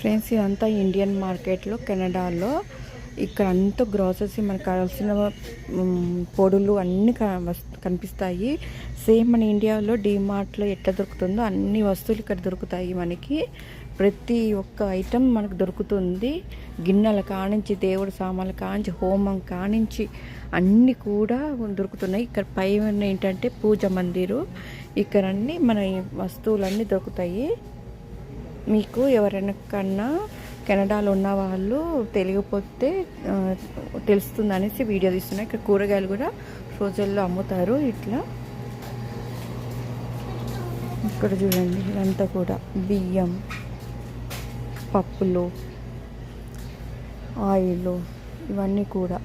Friends, ఇదంతా Indian మార్కెట్లో కెనడాలో. ఇక్కడ అంతా గ్రాసరీస్ మనకు కావాల్సిన పొడులు అన్నీ కనిపిస్తాయి. సేమ్ మన ఇండియాలో డీమార్ట్లో ఎట్లా దొరుకుతుందో అన్ని వస్తువులు ఇక్కడ దొరుకుతాయి. మనకి ప్రతి ఒక్క ఐటెం మనకు దొరుకుతుంది. గిన్నెల కానించి, దేవుడి సామాన్ల కానించి, హోమం కానించి అన్నీ కూడా దొరుకుతున్నాయి. ఇక్కడ పైన ఏంటంటే పూజ మందిరు. ఇక్కడ అన్నీ మన వస్తువులన్నీ దొరుకుతాయి. మీకు ఎవరైనా కెనడాలో ఉన్న వాళ్ళు తెలియకపోతే తెలుస్తుంది అనేసి వీడియో తీస్తున్నాయి. ఇక్కడ కూరగాయలు కూడా ఫ్రోజన్లో అమ్ముతారు. ఇట్లా ఇక్కడ చూడండి, ఇదంతా కూడా బియ్యం, పప్పులు, ఆయిల్, ఇవన్నీ కూడా